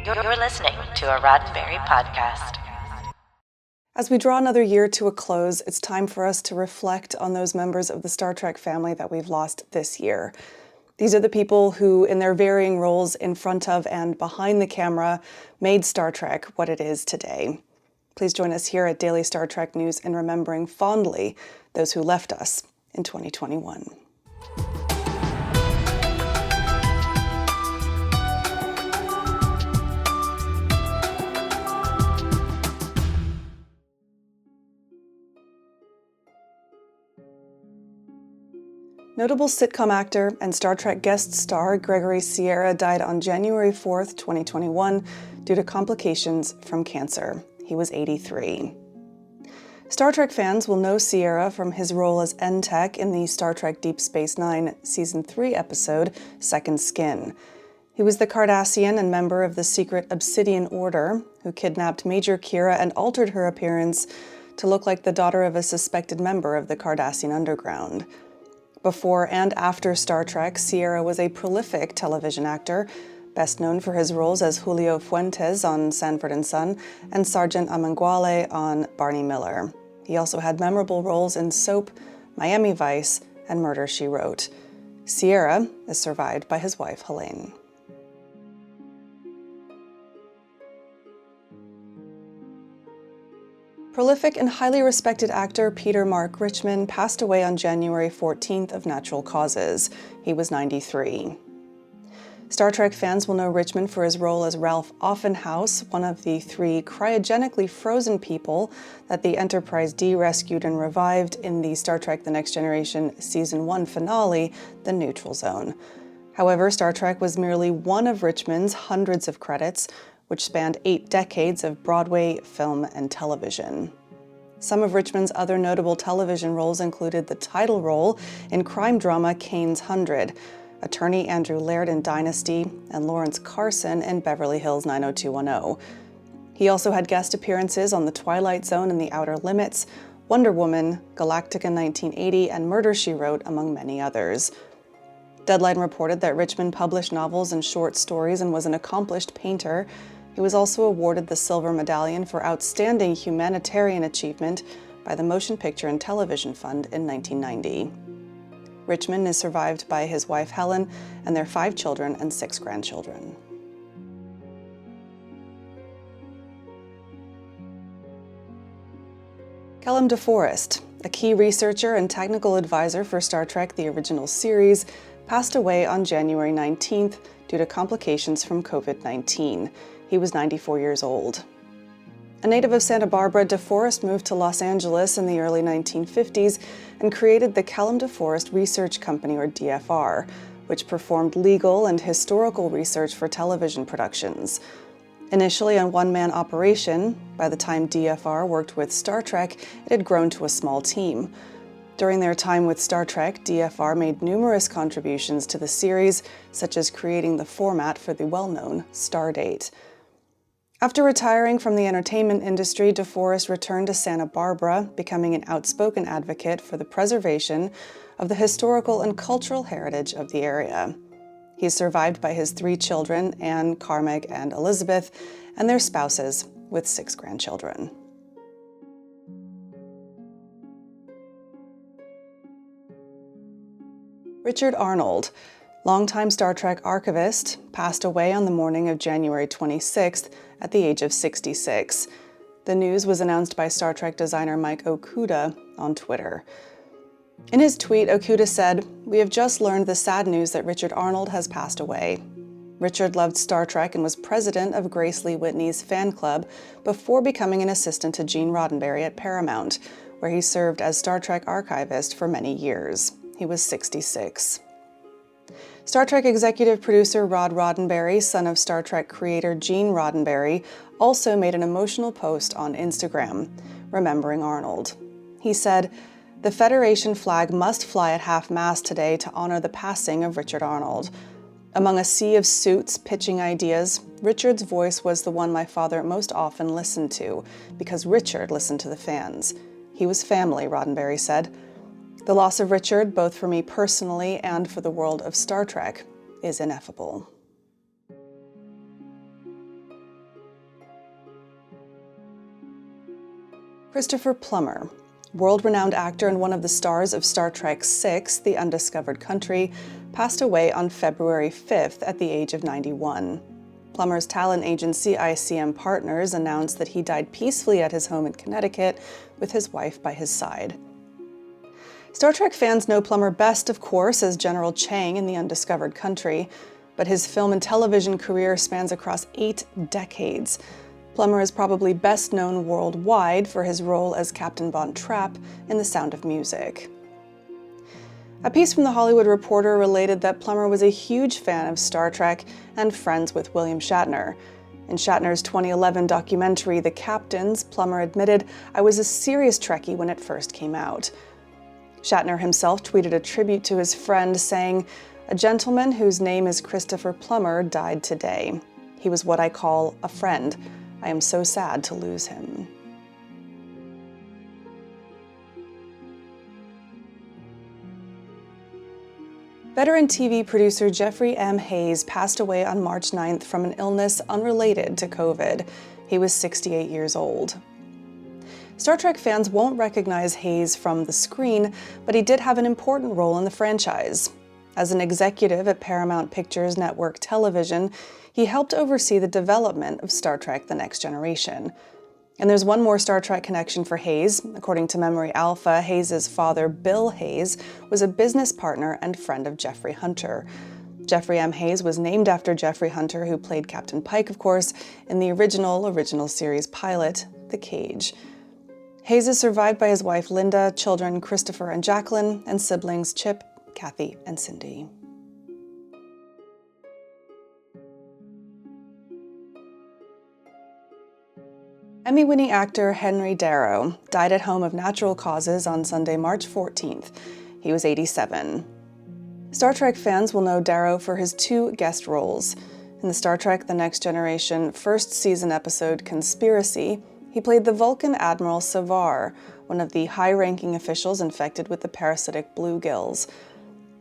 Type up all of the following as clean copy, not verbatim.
You're listening to a Roddenberry podcast. As we draw another year to a close, it's time for us to reflect on those members of the Star Trek family that we've lost this year. These are the people who, in their varying roles in front of and behind the camera, made Star Trek what it is today. Please join us here at Daily Star Trek News in remembering fondly those who left us in 2021. Notable sitcom actor and Star Trek guest star Gregory Sierra died on January 4th, 2021, due to complications from cancer. He was 83. Star Trek fans will know Sierra from his role as N-Tech in the Star Trek Deep Space Nine Season 3 episode, Second Skin. He was the Cardassian and member of the secret Obsidian Order, who kidnapped Major Kira and altered her appearance to look like the daughter of a suspected member of the Cardassian Underground. Before and after Star Trek, Sierra was a prolific television actor, best known for his roles as Julio Fuentes on Sanford & Son and Sergeant Amenguale on Barney Miller. He also had memorable roles in Soap, Miami Vice, and Murder, She Wrote. Sierra is survived by his wife, Helene. Prolific and highly respected actor Peter Mark Richmond passed away on January 14th of natural causes. He was 93. Star Trek fans will know Richmond for his role as Ralph Offenhouse, one of the 3 cryogenically frozen people that the Enterprise D rescued and revived in the Star Trek The Next Generation Season 1 finale, The Neutral Zone. However, Star Trek was merely one of Richmond's hundreds of credits, which spanned 8 decades of Broadway, film, and television. Some of Richmond's other notable television roles included the title role in crime drama Kane's 100, attorney Andrew Laird in Dynasty, and Lawrence Carson in Beverly Hills 90210. He also had guest appearances on The Twilight Zone and The Outer Limits, Wonder Woman, Galactica 1980, and Murder, She Wrote, among many others. Deadline reported that Richmond published novels and short stories and was an accomplished painter. He was also awarded the Silver Medallion for Outstanding Humanitarian Achievement by the Motion Picture and Television Fund in 1990. Richmond is survived by his wife Helen and their 5 children and 6 grandchildren. Callum DeForest, a key researcher and technical advisor for Star Trek The Original Series, passed away on January 19th due to complications from COVID-19. He was 94 years old. A native of Santa Barbara, DeForest moved to Los Angeles in the early 1950s and created the Callum DeForest Research Company, or DFR, which performed legal and historical research for television productions. Initially a one-man operation, by the time DFR worked with Star Trek, it had grown to a small team. During their time with Star Trek, DFR made numerous contributions to the series, such as creating the format for the well-known Stardate. After retiring from the entertainment industry, DeForest returned to Santa Barbara, becoming an outspoken advocate for the preservation of the historical and cultural heritage of the area. He is survived by his 3 children, Anne, Carmeg, and Elizabeth, and their spouses, with 6 grandchildren. Richard Arnold, longtime Star Trek archivist, passed away on the morning of January 26th at the age of 66. The news was announced by Star Trek designer Mike Okuda on Twitter. In his tweet, Okuda said, "We have just learned the sad news that Richard Arnold has passed away. Richard loved Star Trek and was president of Grace Lee Whitney's fan club before becoming an assistant to Gene Roddenberry at Paramount, where he served as Star Trek archivist for many years. He was 66. Star Trek executive producer Rod Roddenberry, son of Star Trek creator Gene Roddenberry, also made an emotional post on Instagram, remembering Arnold. He said, "The Federation flag must fly at half-mast today to honor the passing of Richard Arnold. Among a sea of suits pitching ideas, Richard's voice was the one my father most often listened to, because Richard listened to the fans. He was family," Roddenberry said. "The loss of Richard, both for me personally and for the world of Star Trek, is ineffable." Christopher Plummer, world-renowned actor and one of the stars of Star Trek VI, The Undiscovered Country, passed away on February 5th at the age of 91. Plummer's talent agency, ICM Partners, announced that he died peacefully at his home in Connecticut with his wife by his side. Star Trek fans know Plummer best, of course, as General Chang in The Undiscovered Country, but his film and television career spans across 8 decades. Plummer is probably best known worldwide for his role as Captain Von Trapp in The Sound of Music. A piece from The Hollywood Reporter related that Plummer was a huge fan of Star Trek and friends with William Shatner. In Shatner's 2011 documentary, The Captains, Plummer admitted, "I was a serious Trekkie when it first came out." Shatner himself tweeted a tribute to his friend, saying, "A gentleman whose name is Christopher Plummer died today. He was what I call a friend. I am so sad to lose him." Veteran TV producer Jeffrey M. Hayes passed away on March 9th from an illness unrelated to COVID. He was 68 years old. Star Trek fans won't recognize Hayes from the screen, but he did have an important role in the franchise. As an executive at Paramount Pictures Network Television, he helped oversee the development of Star Trek: The Next Generation. And there's one more Star Trek connection for Hayes. According to Memory Alpha, Hayes' father, Bill Hayes, was a business partner and friend of Jeffrey Hunter. Jeffrey M. Hayes was named after Jeffrey Hunter, who played Captain Pike, of course, in the original series pilot, The Cage. Hayes is survived by his wife, Linda, children Christopher and Jacqueline, and siblings Chip, Kathy, and Cindy. Emmy-winning actor Henry Darrow died at home of natural causes on Sunday, March 14th. He was 87. Star Trek fans will know Darrow for his 2 guest roles. In the Star Trek: The Next Generation first season episode Conspiracy, he played the Vulcan Admiral Savar, one of the high-ranking officials infected with the parasitic bluegills.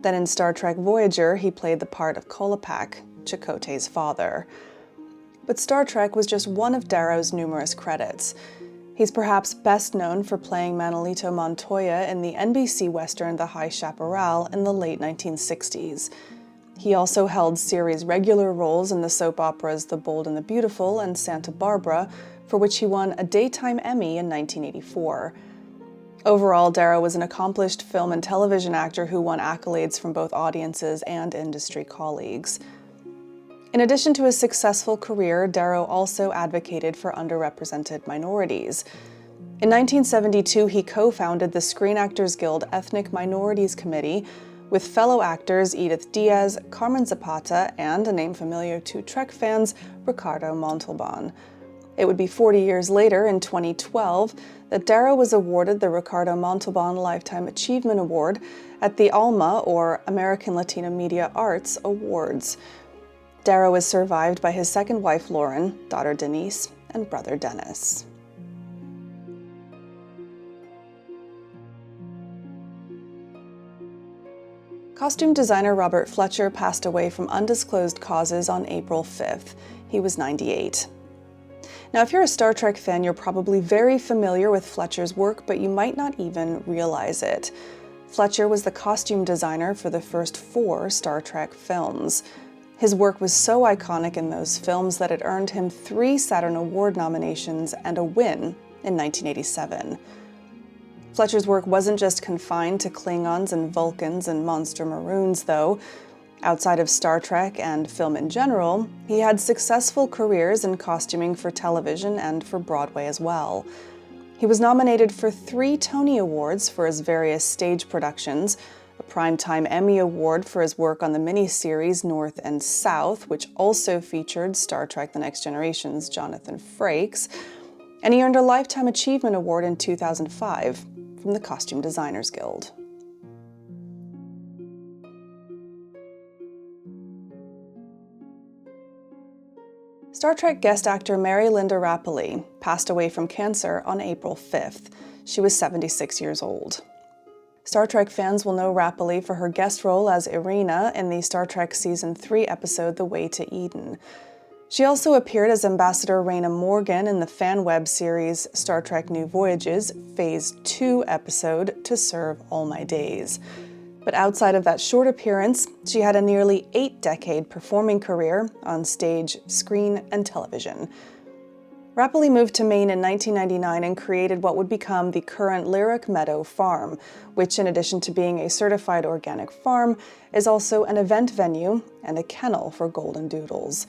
Then in Star Trek Voyager, he played the part of Kolopak, Chakotay's father. But Star Trek was just one of Darrow's numerous credits. He's perhaps best known for playing Manolito Montoya in the NBC Western The High Chaparral in the late 1960s. He also held series regular roles in the soap operas The Bold and the Beautiful and Santa Barbara, for which he won a Daytime Emmy in 1984. Overall, Darrow was an accomplished film and television actor who won accolades from both audiences and industry colleagues. In addition to his successful career, Darrow also advocated for underrepresented minorities. In 1972, he co-founded the Screen Actors Guild Ethnic Minorities Committee with fellow actors Edith Diaz, Carmen Zapata, and, a name familiar to Trek fans, Ricardo Montalban. It would be 40 years later, in 2012, that Darrow was awarded the Ricardo Montalban Lifetime Achievement Award at the ALMA, or American Latino Media Arts, Awards. Darrow is survived by his second wife, Lauren, daughter Denise, and brother Dennis. Costume designer Robert Fletcher passed away from undisclosed causes on April 5th. He was 98. Now, if you're a Star Trek fan, you're probably very familiar with Fletcher's work, but you might not even realize it. Fletcher was the costume designer for the first 4 Star Trek films. His work was so iconic in those films that it earned him 3 Saturn Award nominations and a win in 1987. Fletcher's work wasn't just confined to Klingons and Vulcans and monster Maroons, though. Outside of Star Trek and film in general, he had successful careers in costuming for television and for Broadway as well. He was nominated for 3 Tony Awards for his various stage productions, a Primetime Emmy Award for his work on the miniseries North and South, which also featured Star Trek: The Next Generation's Jonathan Frakes, and he earned a Lifetime Achievement Award in 2005 from the Costume Designers Guild. Star Trek guest actor Marylinda Rapoli passed away from cancer on April 5th. She was 76 years old. Star Trek fans will know Rapoli for her guest role as Irina in the Star Trek Season 3 episode The Way to Eden. She also appeared as Ambassador Rayna Morgan in the fan web series Star Trek New Voyages Phase 2 episode To Serve All My Days. But outside of that short appearance, she had a nearly 8-decade performing career on stage, screen, and television. Rapoli moved to Maine in 1999 and created what would become the current Lyric Meadow Farm, which, in addition to being a certified organic farm, is also an event venue and a kennel for golden doodles.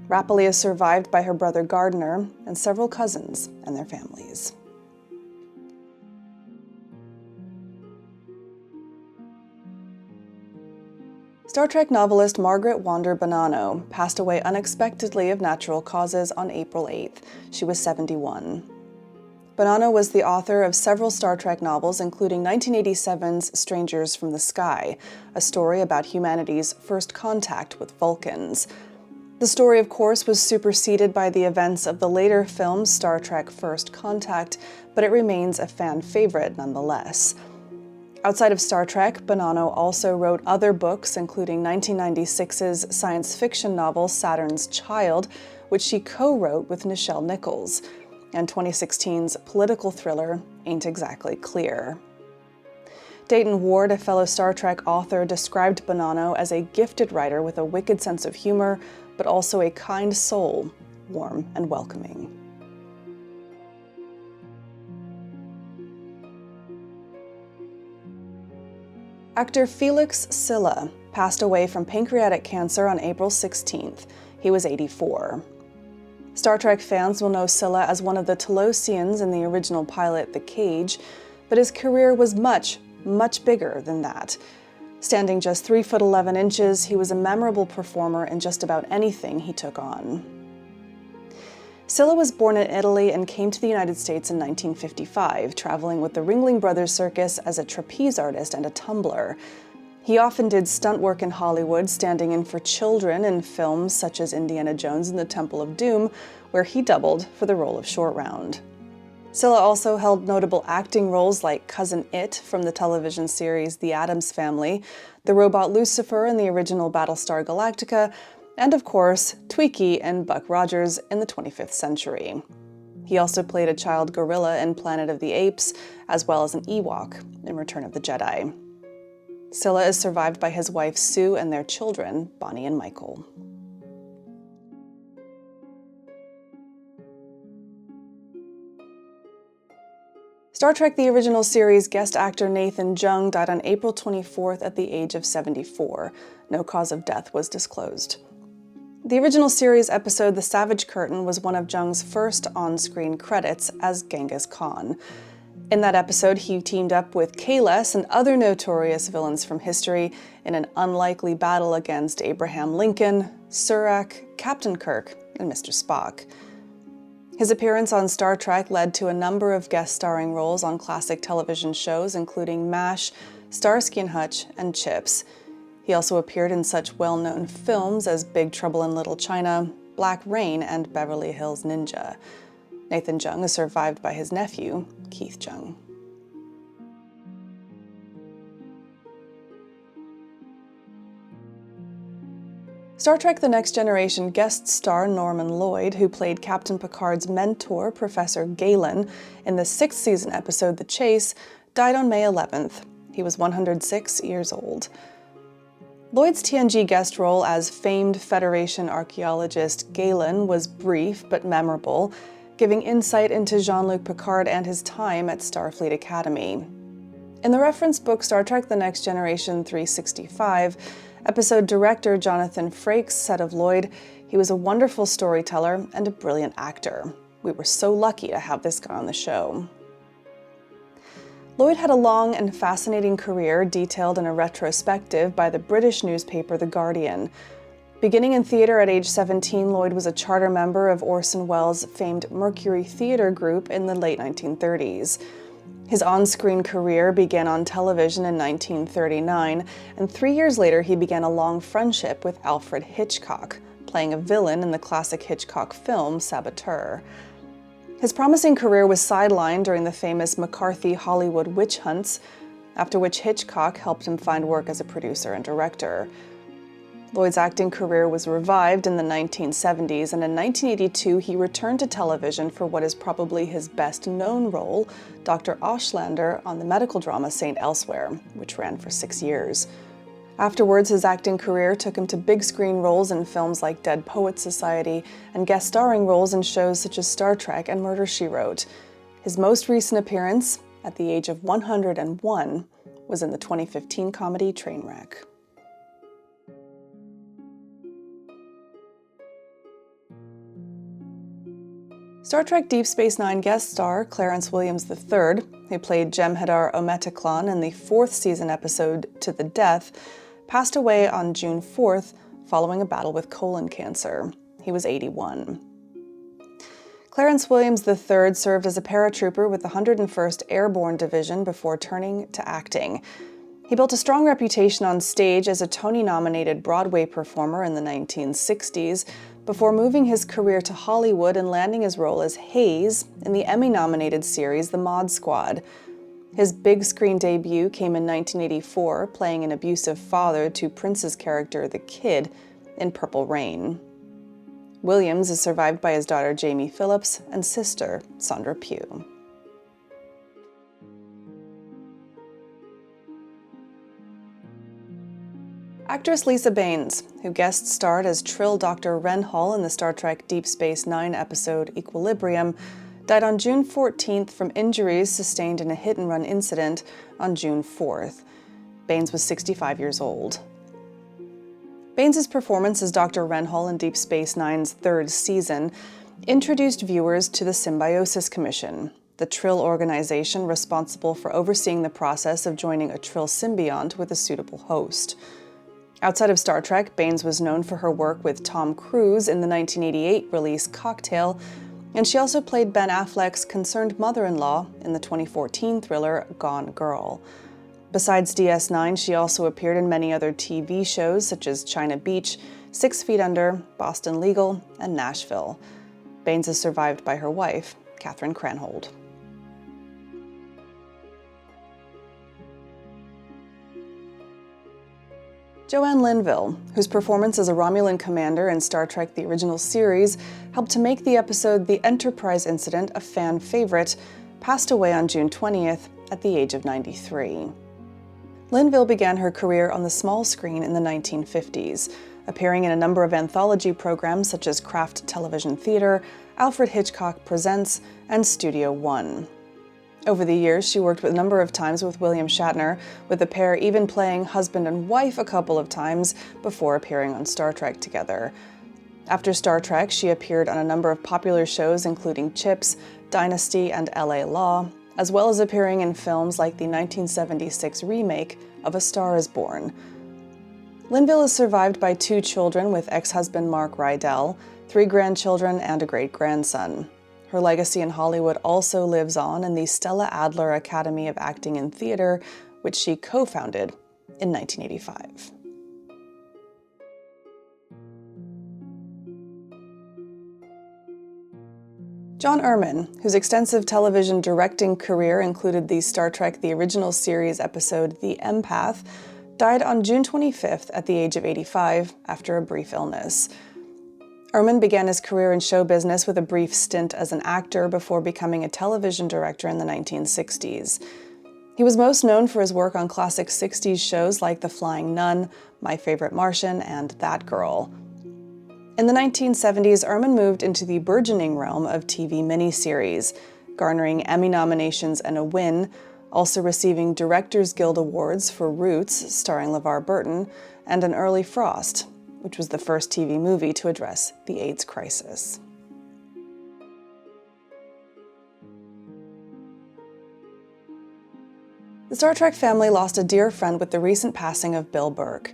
Rapoli is survived by her brother Gardner and several cousins and their families. Star Trek novelist Margaret Wander Bonanno passed away unexpectedly of natural causes on April 8th. She was 71. Bonanno was the author of several Star Trek novels, including 1987's Strangers from the Sky, a story about humanity's first contact with Vulcans. The story, of course, was superseded by the events of the later film Star Trek First Contact, but it remains a fan favorite nonetheless. Outside of Star Trek, Bonanno also wrote other books, including 1996's science fiction novel Saturn's Child, which she co-wrote with Nichelle Nichols, and 2016's political thriller Ain't Exactly Clear. Dayton Ward, a fellow Star Trek author, described Bonanno as a gifted writer with a wicked sense of humor, but also a kind soul, warm and welcoming. Actor Felix Cilla passed away from pancreatic cancer on April 16th. He was 84. Star Trek fans will know Cilla as one of the Talosians in the original pilot The Cage, but his career was much bigger than that. Standing just 3'11", he was a memorable performer in just about anything he took on. Cilla was born in Italy and came to the United States in 1955, traveling with the Ringling Brothers Circus as a trapeze artist and a tumbler. He often did stunt work in Hollywood, standing in for children in films such as Indiana Jones and the Temple of Doom, where he doubled for the role of Short Round. Cilla also held notable acting roles like Cousin It from the television series The Addams Family, the robot Lucifer in the original Battlestar Galactica, and of course, Twiki and Buck Rogers in the 25th Century. He also played a child gorilla in Planet of the Apes, as well as an Ewok in Return of the Jedi. Cilla is survived by his wife Sue and their children, Bonnie and Michael. Star Trek The Original Series guest actor Nathan Jung died on April 24th at the age of 74. No cause of death was disclosed. The original series episode The Savage Curtain was one of Jung's first on-screen credits as Genghis Khan. In that episode, he teamed up with Kahless and other notorious villains from history in an unlikely battle against Abraham Lincoln, Surak, Captain Kirk, and Mr. Spock. His appearance on Star Trek led to a number of guest starring roles on classic television shows, including MASH, Starsky and Hutch, and Chips. He also appeared in such well-known films as Big Trouble in Little China, Black Rain, and Beverly Hills Ninja. Nathan Jung is survived by his nephew, Keith Jung. Star Trek The Next Generation guest star Norman Lloyd, who played Captain Picard's mentor, Professor Galen, in the 6th season episode The Chase, died on May 11th. He was 106 years old. Lloyd's TNG guest role as famed Federation archaeologist Galen was brief but memorable, giving insight into Jean-Luc Picard and his time at Starfleet Academy. In the reference book Star Trek The Next Generation 365, episode director Jonathan Frakes said of Lloyd, "He was a wonderful storyteller and a brilliant actor. We were so lucky to have this guy on the show." Lloyd had a long and fascinating career detailed in a retrospective by the British newspaper The Guardian. Beginning in theater at age 17, Lloyd was a charter member of Orson Welles' famed Mercury Theater group in the late 1930s. His on-screen career began on television in 1939, and 3 years later he began a long friendship with Alfred Hitchcock, playing a villain in the classic Hitchcock film Saboteur. His promising career was sidelined during the famous McCarthy Hollywood witch hunts, after which Hitchcock helped him find work as a producer and director. Lloyd's acting career was revived in the 1970s, and in 1982 he returned to television for what is probably his best-known role, Dr. Auslander, on the medical drama St. Elsewhere, which ran for 6 years. Afterwards, his acting career took him to big-screen roles in films like Dead Poets Society and guest starring roles in shows such as Star Trek and Murder, She Wrote. His most recent appearance, at the age of 101, was in the 2015 comedy Trainwreck. Star Trek Deep Space Nine guest star Clarence Williams III, who played Jem'Hadar Ometeklan in the 4th season episode To the Death, passed away on June 4th following a battle with colon cancer. He was 81. Clarence Williams III served as a paratrooper with the 101st Airborne Division before turning to acting. He built a strong reputation on stage as a Tony-nominated Broadway performer in the 1960s, before moving his career to Hollywood and landing his role as Hayes in the Emmy-nominated series The Mod Squad. His big-screen debut came in 1984, playing an abusive father to Prince's character, the Kid, in Purple Rain. Williams is survived by his daughter Jamie Phillips and sister Sandra Pugh. Actress Lisa Baines, who guest starred as Trill Dr. Renhall in the Star Trek Deep Space Nine episode Equilibrium, died on June 14th from injuries sustained in a hit-and-run incident on June 4th. Baines was 65 years old. Baines' performance as Dr. Renhall in Deep Space Nine's 3rd season introduced viewers to the Symbiosis Commission, the Trill organization responsible for overseeing the process of joining a Trill symbiont with a suitable host. Outside of Star Trek, Baines was known for her work with Tom Cruise in the 1988 release Cocktail, and she also played Ben Affleck's concerned mother-in-law in the 2014 thriller Gone Girl. Besides DS9, she also appeared in many other TV shows such as China Beach, 6 Feet Under, Boston Legal, and Nashville. Baines is survived by her wife, Catherine Cranhold. Joanne Linville, whose performance as a Romulan commander in Star Trek The Original Series helped to make the episode The Enterprise Incident a fan favorite, passed away on June 20th at the age of 93. Linville began her career on the small screen in the 1950s, appearing in a number of anthology programs such as Kraft Television Theater, Alfred Hitchcock Presents, and Studio One. Over the years, she worked a number of times with William Shatner, with the pair even playing husband and wife a couple of times before appearing on Star Trek together. After Star Trek, she appeared on a number of popular shows including Chips, Dynasty, and LA Law, as well as appearing in films like the 1976 remake of A Star is Born. Linville is survived by 2 children with ex-husband Mark Rydell, 3 grandchildren, and a great-grandson. Her legacy in Hollywood also lives on in the Stella Adler Academy of Acting and Theater, which she co-founded in 1985. John Ehrman, whose extensive television directing career included the Star Trek The Original Series episode The Empath, died on June 25th at the age of 85 after a brief illness. Ehrman began his career in show business with a brief stint as an actor before becoming a television director in the 1960s. He was most known for his work on classic 60s shows like The Flying Nun, My Favorite Martian, and That Girl. In the 1970s, Ehrman moved into the burgeoning realm of TV miniseries, garnering Emmy nominations and a win, also receiving Directors Guild Awards for Roots, starring LeVar Burton, and an Early Frost, which was the first TV movie to address the AIDS crisis. The Star Trek family lost a dear friend with the recent passing of Bill Burke.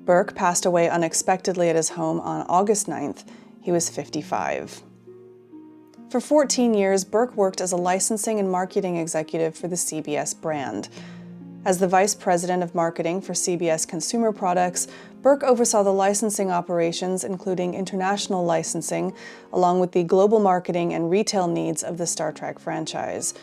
Burke passed away unexpectedly at his home on August 9th. He was 55. For 14 years, Burke worked as a licensing and marketing executive for the CBS brand. As the vice president of marketing for CBS Consumer Products, Burke oversaw the licensing operations, including international licensing, along with the global marketing and retail needs of the Star Trek franchise.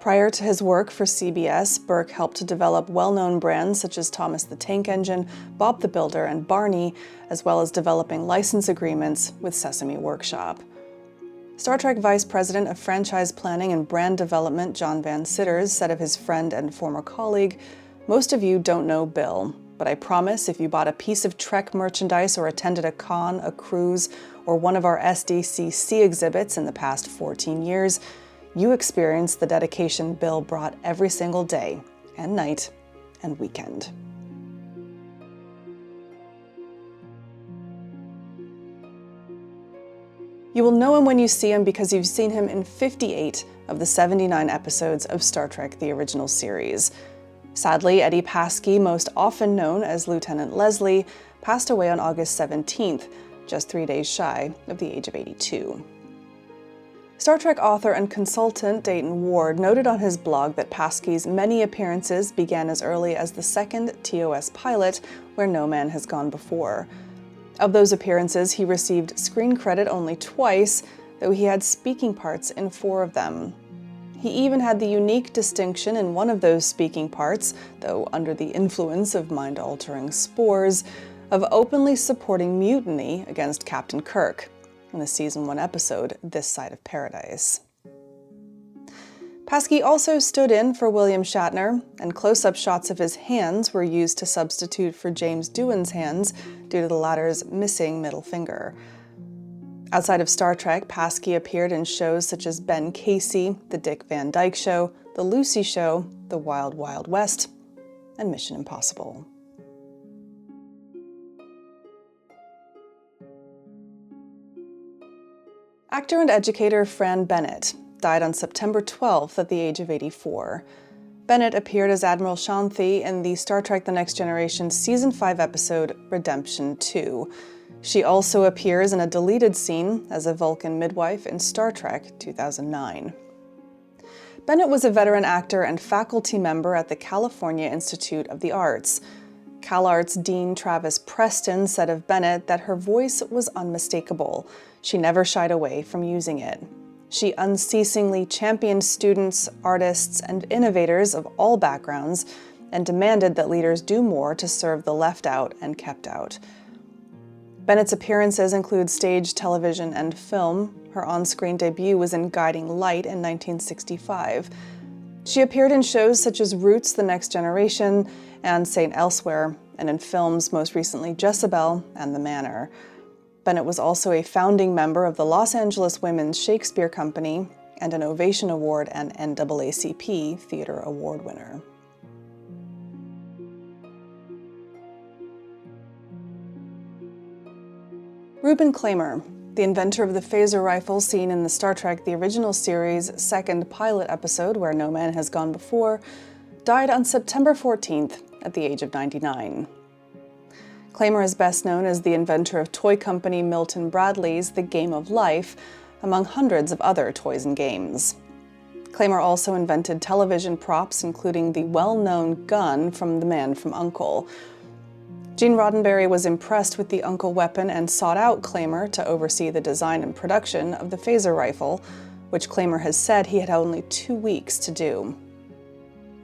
Prior to his work for CBS, Burke helped to develop well-known brands such as Thomas the Tank Engine, Bob the Builder, and Barney, as well as developing license agreements with Sesame Workshop. Star Trek Vice President of Franchise Planning and Brand Development John Van Citters said of his friend and former colleague, "Most of you don't know Bill, but I promise if you bought a piece of Trek merchandise or attended a con, a cruise, or one of our SDCC exhibits in the past 14 years, you experienced the dedication Bill brought every single day and night and weekend." You will know him when you see him because you've seen him in 58 of the 79 episodes of Star Trek: The Original Series. Sadly, Eddie Paske, most often known as Lieutenant Leslie, passed away on August 17th, just 3 days shy of the age of 82. Star Trek author and consultant Dayton Ward noted on his blog that Paske's many appearances began as early as the second TOS pilot, Where No Man Has Gone Before. Of those appearances, he received screen credit only twice, though he had speaking parts in 4 of them. He even had the unique distinction in one of those speaking parts, though under the influence of mind-altering spores, of openly supporting mutiny against Captain Kirk in the Season 1 episode, This Side of Paradise. Paske also stood in for William Shatner, and close-up shots of his hands were used to substitute for James Doohan's hands due to the latter's missing middle finger. Outside of Star Trek, Paske appeared in shows such as Ben Casey, The Dick Van Dyke Show, The Lucy Show, The Wild Wild West, and Mission Impossible. Actor and educator Fran Bennett died on September 12th at the age of 84. Bennett appeared as Admiral Shanthi in the Star Trek: The Next Generation Season 5 episode Redemption 2. She also appears in a deleted scene as a Vulcan midwife in Star Trek 2009. Bennett was a veteran actor and faculty member at the California Institute of the Arts. CalArts Dean Travis Preston said of Bennett that her voice was unmistakable. She never shied away from using it. She unceasingly championed students, artists, and innovators of all backgrounds and demanded that leaders do more to serve the left out and kept out. Bennett's appearances include stage, television, and film. Her on-screen debut was in Guiding Light in 1965. She appeared in shows such as Roots: The Next Generation and St. Elsewhere, and in films most recently Jezebel and The Manor. Bennett was also a founding member of the Los Angeles Women's Shakespeare Company and an Ovation Award and NAACP Theater Award winner. Ruben Klamer, the inventor of the phaser rifle seen in the Star Trek: The Original Series' second pilot episode, Where No Man Has Gone Before, died on September 14th at the age of 99. Klamer is best known as the inventor of toy company Milton Bradley's The Game of Life, among hundreds of other toys and games. Klamer also invented television props, including the well-known gun from The Man from U.N.C.L.E. Gene Roddenberry was impressed with the U.N.C.L.E. weapon and sought out Klamer to oversee the design and production of the phaser rifle, which Klamer has said he had only 2 weeks to do.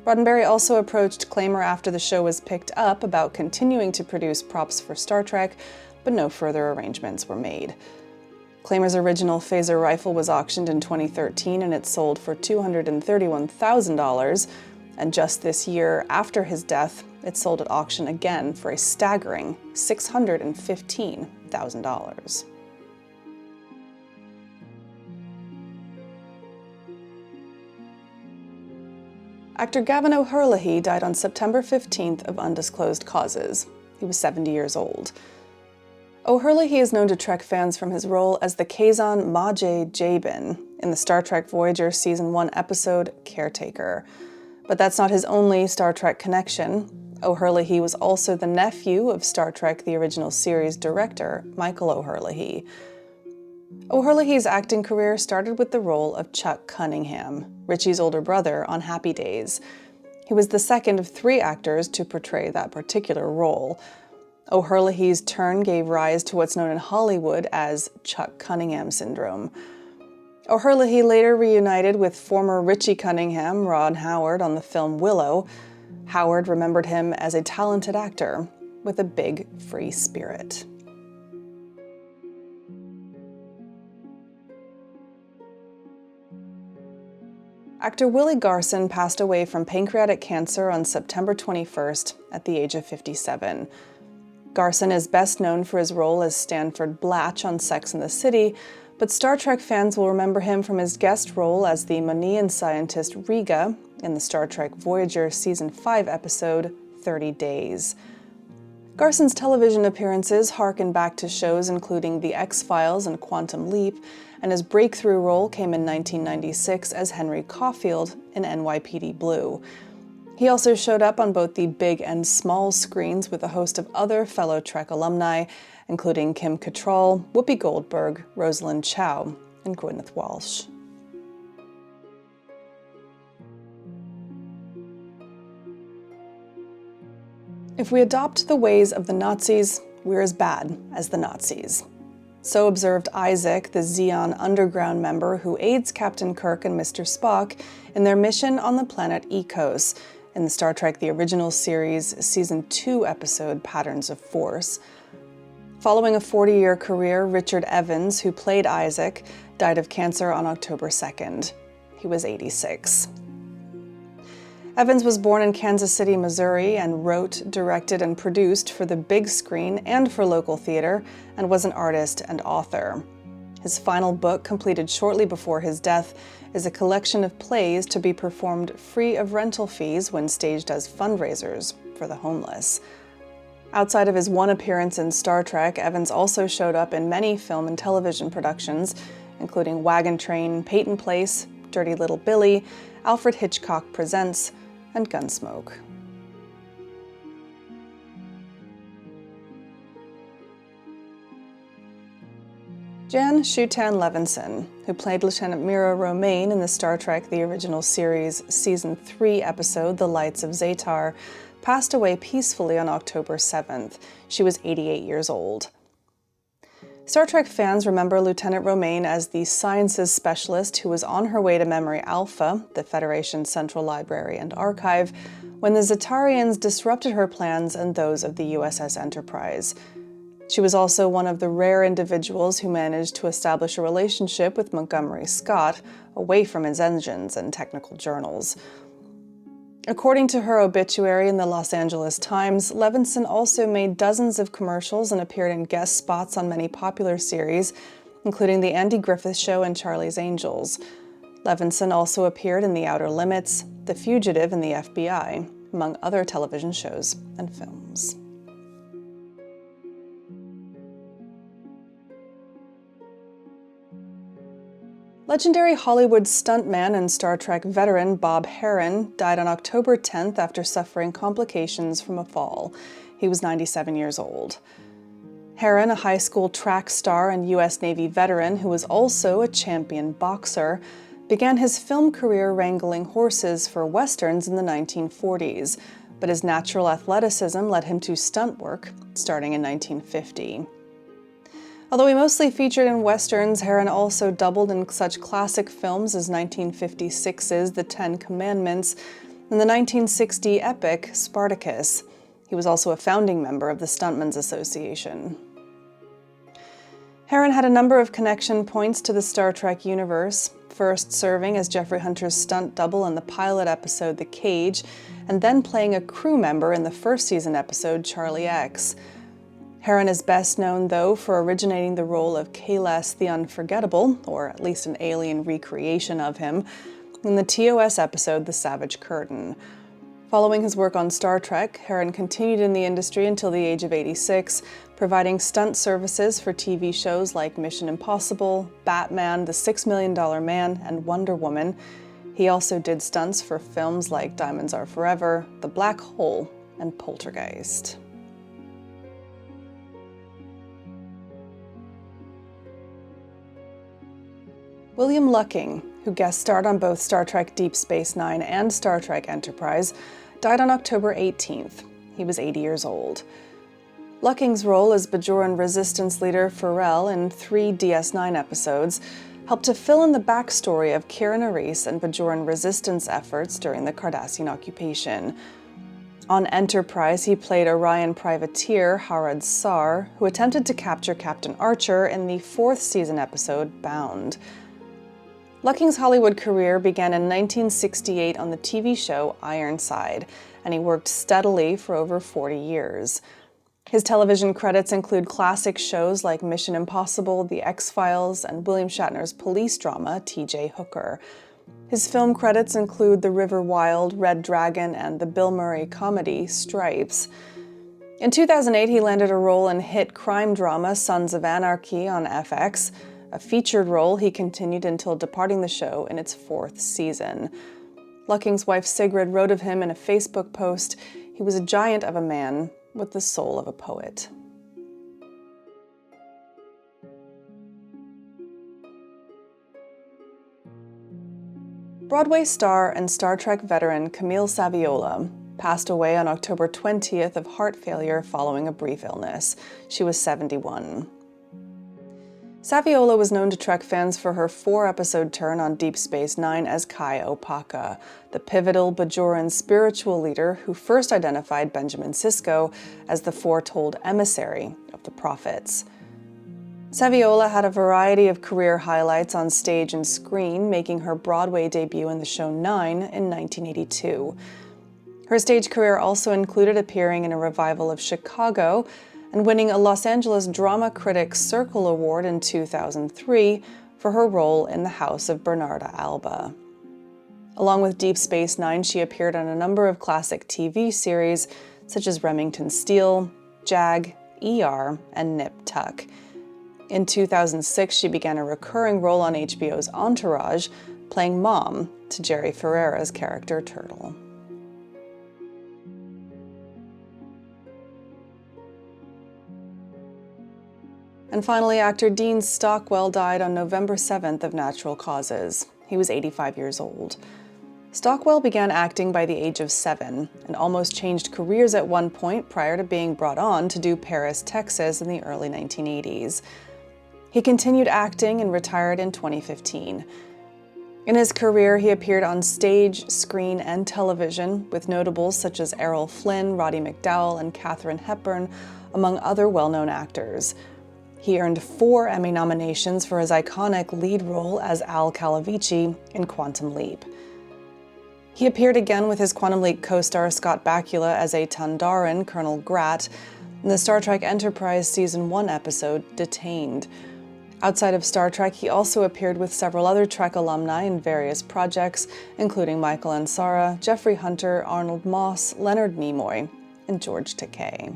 Roddenberry also approached Klamer after the show was picked up about continuing to produce props for Star Trek, but no further arrangements were made. Klamer's original phaser rifle was auctioned in 2013 and it sold for $231,000, and just this year, after his death, it sold at auction again for a staggering $615,000. Actor Gavin OHara died on September 15th of undisclosed causes. He was 70 years old. O'Hurley is known to Trek fans from his role as the Kazon Majay Jabin in the Star Trek Voyager Season 1 episode Caretaker. But that's not his only Star Trek connection. O'Hurley was also the nephew of Star Trek: The Original Series director Michael O'Hurley. O'Hurley's acting career started with the role of Chuck Cunningham, Richie's older brother on Happy Days. He was the second of 3 actors to portray that particular role. O'Hurley's turn gave rise to what's known in Hollywood as Chuck Cunningham syndrome. O'Herlihy later reunited with former Richie Cunningham, Ron Howard, on the film Willow. Howard remembered him as a talented actor with a big free spirit. Actor Willy Garson passed away from pancreatic cancer on September 21st at the age of 57. Garson is best known for his role as Stanford Blatch on Sex and the City, but Star Trek fans will remember him from his guest role as the Monian scientist Riga in the Star Trek Voyager Season 5 episode 30 Days. Garson's television appearances harken back to shows including The X-Files and Quantum Leap, and his breakthrough role came in 1996 as Henry Caulfield in NYPD Blue. He also showed up on both the big and small screens with a host of other fellow Trek alumni, including Kim Cattrall, Whoopi Goldberg, Rosalind Chow, and Gwyneth Walsh. If we adopt the ways of the Nazis, we're as bad as the Nazis. So observed Isaac, the Xeon Underground member who aids Captain Kirk and Mr. Spock in their mission on the planet Ecos in the Star Trek The Original Series Season 2 episode Patterns of Force. Following a 40-year career, Richard Evans, who played Isaac, died of cancer on October 2nd. He was 86. Evans was born in Kansas City, Missouri, and wrote, directed, and produced for the big screen and for local theater, and was an artist and author. His final book, completed shortly before his death, is a collection of plays to be performed free of rental fees when staged as fundraisers for the homeless. Outside of his one appearance in Star Trek, Evans also showed up in many film and television productions, including Wagon Train, Peyton Place, Dirty Little Billy, Alfred Hitchcock Presents, and Gunsmoke. Jan Shutan Levinson, who played Lieutenant Mira Romaine in the Star Trek The Original Series Season 3 episode The Lights of Zetar, passed away peacefully on October 7th. She was 88 years old. Star Trek fans remember Lieutenant Romaine as the sciences specialist who was on her way to Memory Alpha, the Federation's central library and archive, when the Zetarians disrupted her plans and those of the USS Enterprise. She was also one of the rare individuals who managed to establish a relationship with Montgomery Scott away from his engines and technical journals. According to her obituary in the Los Angeles Times, Levinson also made dozens of commercials and appeared in guest spots on many popular series, including The Andy Griffith Show and Charlie's Angels. Levinson also appeared in The Outer Limits, The Fugitive, and The FBI, among other television shows and films. Legendary Hollywood stuntman and Star Trek veteran Bob Heron died on October 10th after suffering complications from a fall. He was 97 years old. Heron, a high school track star and U.S. Navy veteran who was also a champion boxer, began his film career wrangling horses for westerns in the 1940s, but his natural athleticism led him to stunt work starting in 1950. Although he mostly featured in westerns, Heron also doubled in such classic films as 1956's The Ten Commandments and the 1960 epic Spartacus. He was also a founding member of the Stuntmen's Association. Heron had a number of connection points to the Star Trek universe, first serving as Jeffrey Hunter's stunt double in the pilot episode The Cage, and then playing a crew member in the first season episode Charlie X. Heron is best known, though, for originating the role of Kahless the Unforgettable, or at least an alien recreation of him, in the TOS episode The Savage Curtain. Following his work on Star Trek, Heron continued in the industry until the age of 86, providing stunt services for TV shows like Mission Impossible, Batman, The $6 Million Man, and Wonder Woman. He also did stunts for films like Diamonds Are Forever, The Black Hole, and Poltergeist. William Lucking, who guest starred on both Star Trek Deep Space Nine and Star Trek Enterprise, died on October 18th. He was 80 years old. Lucking's role as Bajoran resistance leader Pharrell in 3 DS9 episodes helped to fill in the backstory of Kieran and Bajoran resistance efforts during the Cardassian occupation. On Enterprise, he played Orion privateer Harad Sar, who attempted to capture Captain Archer in the 4th season episode Bound. Lucking's Hollywood career began in 1968 on the TV show Ironside, and he worked steadily for over 40 years. His television credits include classic shows like Mission Impossible, The X-Files, and William Shatner's police drama T.J. Hooker. His film credits include The River Wild, Red Dragon, and the Bill Murray comedy Stripes. In 2008, he landed a role in hit crime drama Sons of Anarchy on FX, a featured role he continued until departing the show in its 4th season. Lucking's wife Sigrid wrote of him in a Facebook post, "He was a giant of a man with the soul of a poet." Broadway star and Star Trek veteran Camille Saviola passed away on October 20th of heart failure following a brief illness. She was 71. Saviola was known to Trek fans for her 4-episode turn on Deep Space Nine as Kai Opaka, the pivotal Bajoran spiritual leader who first identified Benjamin Sisko as the foretold emissary of the prophets. Saviola had a variety of career highlights on stage and screen, making her Broadway debut in the show Nine in 1982. Her stage career also included appearing in a revival of Chicago and winning a Los Angeles Drama Critics Circle Award in 2003 for her role in The House of Bernarda Alba. Along with Deep Space Nine, she appeared on a number of classic TV series such as Remington Steele, Jag, ER, and Nip Tuck. In 2006, she began a recurring role on HBO's Entourage, playing mom to Jerry Ferrera's character Turtle. And finally, actor Dean Stockwell died on November 7th of natural causes. He was 85 years old. Stockwell began acting by the age of 7 and almost changed careers at one point prior to being brought on to do Paris, Texas in the early 1980s. He continued acting and retired in 2015. In his career, he appeared on stage, screen, and television with notables such as Errol Flynn, Roddy McDowall, and Katharine Hepburn, among other well-known actors. He earned 4 Emmy nominations for his iconic lead role as Al Calavici in Quantum Leap. He appeared again with his Quantum Leap co-star Scott Bakula as a Tandaran, Colonel Grat, in the Star Trek Enterprise Season 1 episode, Detained. Outside of Star Trek, he also appeared with several other Trek alumni in various projects, including Michael Ansara, Jeffrey Hunter, Arnold Moss, Leonard Nimoy, and George Takei.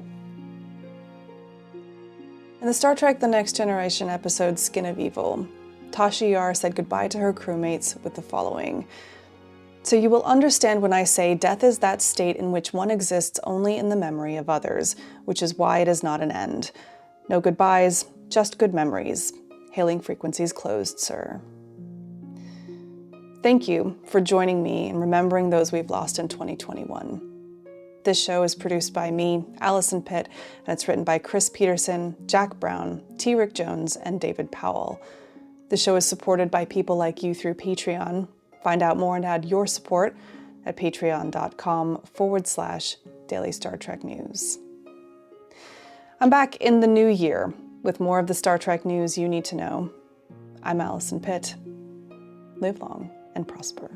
In the Star Trek The Next Generation episode Skin of Evil, Tashi Yar said goodbye to her crewmates with the following: "So you will understand when I say death is that state in which one exists only in the memory of others, which is why it is not an end. No goodbyes, just good memories. Hailing frequencies closed, sir." Thank you for joining me in remembering those we've lost in 2021. This show is produced by me, Alison Pitt, and it's written by Chris Peterson, Jack Brown, T. Rick Jones, and David Powell. The show is supported by people like you through Patreon. Find out more and add your support at patreon.com/Daily Star Trek News. I'm back in the new year with more of the Star Trek news you need to know. I'm Alison Pitt. Live long and prosper.